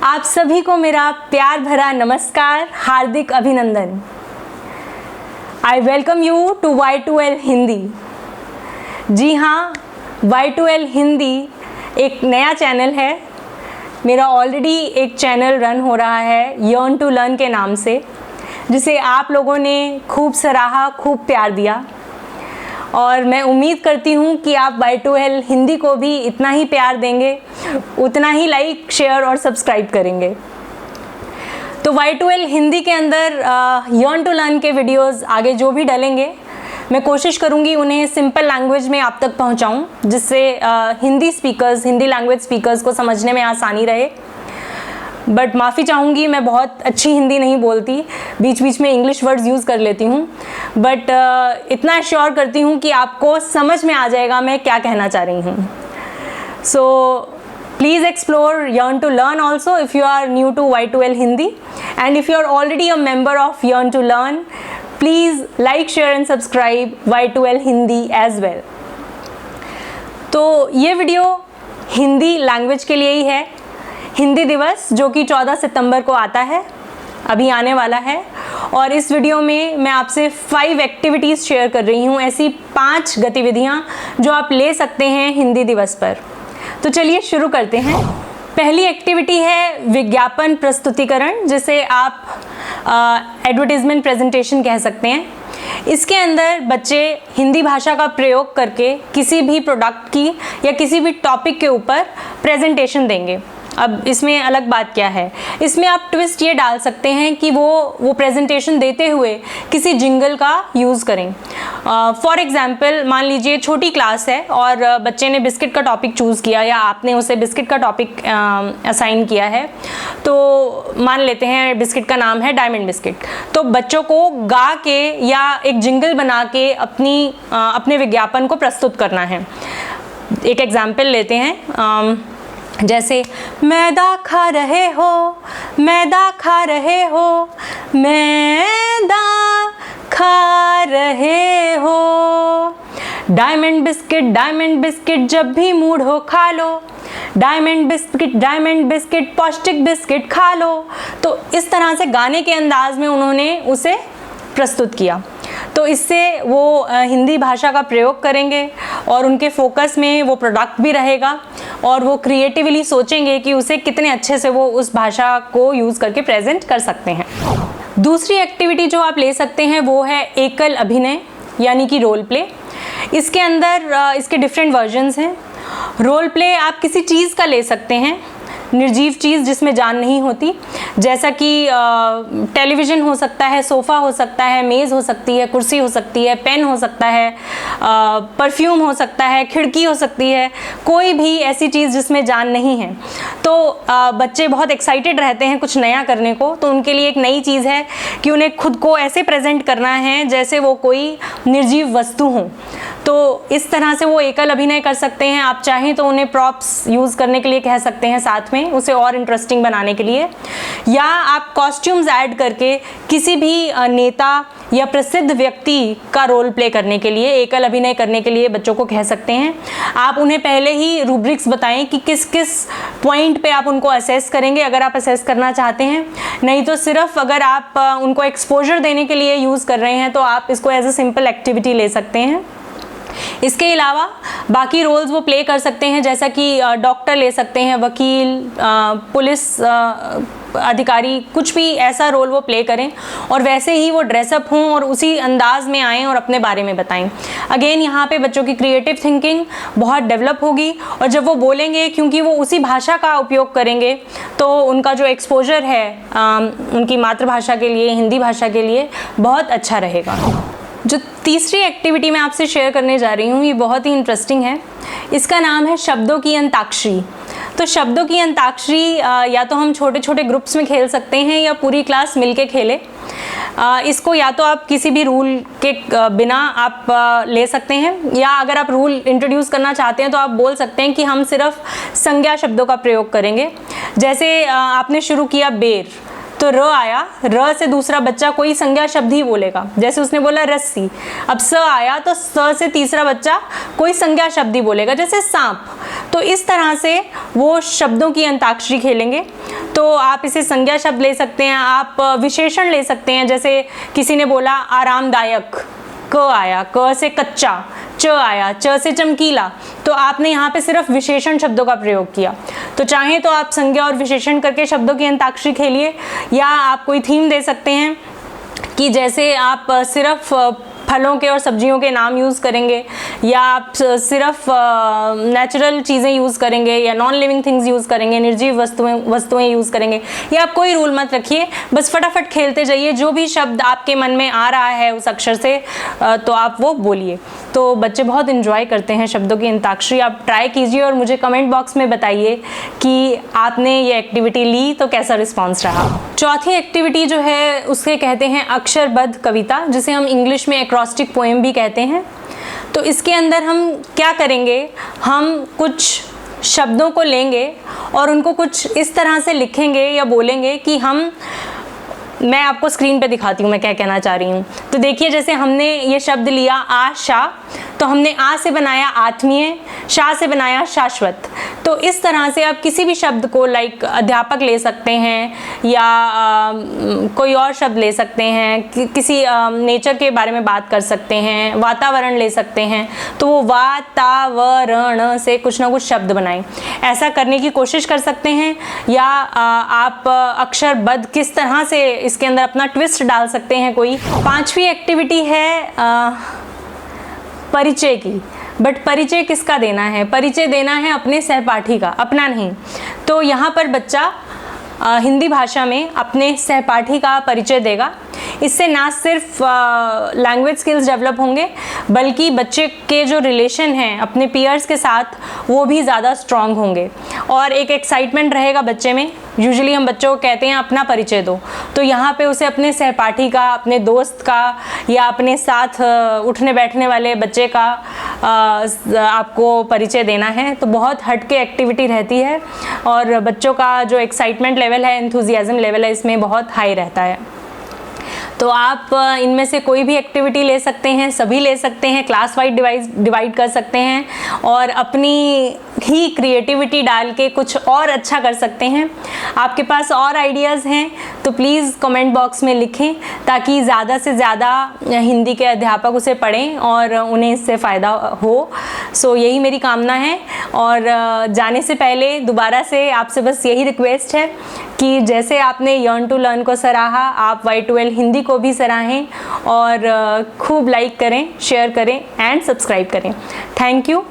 आप सभी को मेरा प्यार भरा नमस्कार, हार्दिक अभिनंदन। I welcome you to Y2L Hindi. जी हाँ, Y2L हिंदी एक नया चैनल है। मेरा ऑलरेडी एक चैनल रन हो रहा है यर्न टू लर्न के नाम से, जिसे आप लोगों ने खूब सराहा, खूब प्यार दिया और मैं उम्मीद करती हूँ कि आप Y2L हिंदी को भी इतना ही प्यार देंगे, उतना ही लाइक, शेयर और सब्सक्राइब करेंगे। तो Y2L हिंदी के अंदर यर्न टू लर्न के वीडियोस आगे जो भी डलेंगे, मैं कोशिश करूँगी उन्हें सिंपल लैंग्वेज में आप तक पहुँचाऊँ, जिससे हिंदी लैंग्वेज स्पीकर्स को समझने में आसानी रहे। बट माफ़ी चाहूँगी, मैं बहुत अच्छी हिंदी नहीं बोलती, बीच बीच में इंग्लिश वर्ड्स यूज़ कर लेती हूँ, बट इतना एश्योर करती हूँ कि आपको समझ में आ जाएगा मैं क्या कहना चाह रही हूँ। So please explore Yearn to Learn also if you are new to Y2L Hindi, and if you are already a member of Yearn to Learn, please like, share and subscribe Y2L Hindi as well। तो ये video Hindi language के लिए ही है। हिंदी दिवस जो कि 14 सितंबर को आता है, अभी आने वाला है, और इस वीडियो में मैं आपसे 5 एक्टिविटीज़ शेयर कर रही हूँ, ऐसी 5 गतिविधियाँ जो आप ले सकते हैं हिंदी दिवस पर। तो चलिए शुरू करते हैं। पहली एक्टिविटी है विज्ञापन प्रस्तुतिकरण, जिसे आप एडवर्टीजमेंट प्रेजेंटेशन कह सकते हैं। इसके अंदर बच्चे हिंदी भाषा का प्रयोग करके किसी भी प्रोडक्ट की या किसी भी टॉपिक के ऊपर प्रेजेंटेशन देंगे। अब इसमें अलग बात क्या है, इसमें आप ट्विस्ट ये डाल सकते हैं कि वो प्रेजेंटेशन देते हुए किसी जिंगल का यूज़ करें। फॉर एग्जांपल, मान लीजिए छोटी क्लास है और बच्चे ने बिस्किट का टॉपिक चूज़ किया या आपने उसे बिस्किट का टॉपिक असाइन किया है। तो मान लेते हैं बिस्किट का नाम है डायमंड बिस्किट। तो बच्चों को गा के या एक जिंगल बना के अपने विज्ञापन को प्रस्तुत करना है। एक एग्जाम्पल लेते हैं, जैसे मैदा खा रहे हो, मैदा खा रहे हो, मैदा खा रहे हो, डायमंड बिस्किट जब भी मूड हो खा लो, डायमंड बिस्किट पौष्टिक बिस्किट खा लो। तो इस तरह से गाने के अंदाज में उन्होंने उसे प्रस्तुत किया। तो इससे वो हिंदी भाषा का प्रयोग करेंगे और उनके फोकस में वो प्रोडक्ट भी रहेगा और वो क्रिएटिवली सोचेंगे कि उसे कितने अच्छे से वो उस भाषा को यूज़ करके प्रेजेंट कर सकते हैं। दूसरी एक्टिविटी जो आप ले सकते हैं वो है एकल अभिनय, यानी कि रोल प्ले। इसके अंदर इसके डिफरेंट वर्जन्स हैं। रोल प्ले आप किसी चीज़ का ले सकते हैं, निर्जीव चीज़ जिसमें जान नहीं होती, जैसा कि टेलीविज़न हो सकता है, सोफ़ा हो सकता है, मेज़ हो सकती है, कुर्सी हो सकती है, पेन हो सकता है, परफ्यूम हो सकता है, खिड़की हो सकती है, कोई भी ऐसी चीज़ जिसमें जान नहीं है। तो बच्चे बहुत एक्साइटेड रहते हैं कुछ नया करने को, तो उनके लिए एक नई चीज़ है कि उन्हें खुद को ऐसे प्रेजेंट करना है जैसे वो कोई निर्जीव वस्तु हो। तो इस तरह से वो एकल अभिनय कर सकते हैं। आप चाहें तो उन्हें प्रॉप्स यूज़ करने के लिए कह सकते हैं साथ में, उसे और इंटरेस्टिंग बनाने के लिए, या आप कॉस्ट्यूम्स ऐड करके किसी भी नेता या प्रसिद्ध व्यक्ति का रोल प्ले करने के लिए, एकल अभिनय करने के लिए बच्चों को कह सकते हैं। आप उन्हें पहले ही रूब्रिक्स बताएं कि किस किस पॉइंट पे आप उनको असेस करेंगे, अगर आप असेस करना चाहते हैं। नहीं तो सिर्फ अगर आप उनको एक्सपोजर देने के लिए यूज़ कर रहे हैं तो आप इसको एज ए सिंपल एक्टिविटी ले सकते हैं। इसके अलावा बाकी रोल्स वो प्ले कर सकते हैं, जैसा कि डॉक्टर ले सकते हैं, वकील, पुलिस अधिकारी, कुछ भी ऐसा रोल वो प्ले करें और वैसे ही वो ड्रेसअप हों और उसी अंदाज में आएँ और अपने बारे में बताएं। अगेन यहाँ पे बच्चों की क्रिएटिव थिंकिंग बहुत डेवलप होगी और जब वो बोलेंगे, क्योंकि वो उसी भाषा का उपयोग करेंगे, तो उनका जो एक्सपोजर है उनकी मातृभाषा के लिए, हिंदी भाषा के लिए, बहुत अच्छा रहेगा। जो तीसरी एक्टिविटी मैं आपसे शेयर करने जा रही हूँ, ये बहुत ही इंटरेस्टिंग है। इसका नाम है शब्दों की अंताक्षरी। तो शब्दों की अंताक्षरी या तो हम छोटे छोटे ग्रुप्स में खेल सकते हैं या पूरी क्लास मिलके खेले। इसको या तो आप किसी भी रूल के बिना आप ले सकते हैं, या अगर आप रूल इंट्रोड्यूस करना चाहते हैं तो आप बोल सकते हैं कि हम सिर्फ संज्ञा शब्दों का प्रयोग करेंगे। जैसे आपने शुरू किया बेर, तो र आया, र से दूसरा बच्चा कोई संज्ञा शब्द ही बोलेगा, जैसे उसने बोला रस्सी। अब स आया तो स से तीसरा बच्चा कोई संज्ञा शब्द ही बोलेगा, जैसे सांप। तो इस तरह से वो शब्दों की अंताक्षरी खेलेंगे। तो आप इसे संज्ञा शब्द ले सकते हैं, आप विशेषण ले सकते हैं, जैसे किसी ने बोला आरामदायक, क आया, क से कच्चा, च आया, च से चमकीला, तो आपने यहाँ पे सिर्फ विशेषण शब्दों का प्रयोग किया। तो चाहे तो आप संज्ञा और विशेषण करके शब्दों की अंताक्षरी खेलिए, या आप कोई थीम दे सकते हैं कि जैसे आप सिर्फ फलों के और सब्जियों के नाम यूज़ करेंगे, या आप सिर्फ नेचुरल चीज़ें यूज़ करेंगे, या नॉन लिविंग थिंग्स यूज़ करेंगे, निर्जीव वस्तुएं यूज़ करेंगे, या आप कोई रूल मत रखिए, बस फटाफट खेलते जाइए। जो भी शब्द आपके मन में आ रहा है उस अक्षर से तो आप वो बोलिए। तो बच्चे बहुत इन्जॉय करते हैं शब्दों की अंताक्षरी। आप ट्राई कीजिए और मुझे कमेंट बॉक्स में बताइए कि आपने ये एक्टिविटी ली तो कैसा रिस्पॉन्स रहा। चौथी एक्टिविटी जो है उसके कहते हैं अक्षरबद्ध कविता, जिसे हम इंग्लिश में एक्रोस्टिक पोएम भी कहते हैं। तो इसके अंदर हम क्या करेंगे, हम कुछ शब्दों को लेंगे और उनको कुछ इस तरह से लिखेंगे या बोलेंगे कि मैं आपको स्क्रीन पे दिखाती हूँ मैं क्या कहना चाह रही हूँ। तो देखिए, जैसे हमने ये शब्द लिया आशा, तो हमने आ से बनाया आत्मीय, शा से बनाया शाश्वत। तो इस तरह से आप किसी भी शब्द को लाइक अध्यापक ले सकते हैं, या कोई और शब्द ले सकते हैं, किसी नेचर के बारे में बात कर सकते हैं, वातावरण ले सकते हैं। तो वो वातावरण से कुछ ना कुछ शब्द बनाएं, ऐसा करने की कोशिश कर सकते हैं। या आप अक्षरबद्ध किस तरह से इसके अंदर अपना ट्विस्ट डाल सकते हैं कोई। पांचवी एक्टिविटी है परिचय की। बट परिचय किसका देना है? परिचय देना है अपने सहपाठी का, अपना नहीं। तो यहाँ पर बच्चा हिंदी भाषा में अपने सहपाठी का परिचय देगा। इससे ना सिर्फ लैंग्वेज स्किल्स डेवलप होंगे, बल्कि बच्चे के जो रिलेशन हैं अपने पीयर्स के साथ वो भी ज़्यादा स्ट्रॉन्ग होंगे और एक एक्साइटमेंट रहेगा बच्चे में। यूजुअली हम बच्चों को कहते हैं अपना परिचय दो, तो यहाँ पे उसे अपने सहपाठी का, अपने दोस्त का, या अपने साथ उठने बैठने वाले बच्चे का आपको परिचय देना है। तो बहुत हटके एक्टिविटी रहती है और बच्चों का जो एक्साइटमेंट लेवल है, एंथुजियाज्म लेवल है, इसमें बहुत हाई रहता है। तो आप इनमें से कोई भी एक्टिविटी ले सकते हैं, सभी ले सकते हैं, क्लास वाइज डिवाइड कर सकते हैं और अपनी ही क्रिएटिविटी डाल के कुछ और अच्छा कर सकते हैं। आपके पास और आइडियाज़ हैं तो प्लीज़ कमेंट बॉक्स में लिखें, ताकि ज़्यादा से ज़्यादा हिंदी के अध्यापक उसे पढ़ें और उन्हें इससे फ़ायदा हो। सो यही मेरी कामना है। और जाने से पहले दोबारा से आपसे बस यही रिक्वेस्ट है कि जैसे आपने लर्न टू लर्न को सराहा, आप Y12 हिंदी को भी सराहें और खूब लाइक करें, शेयर करें एंड सब्सक्राइब करें। Thank you.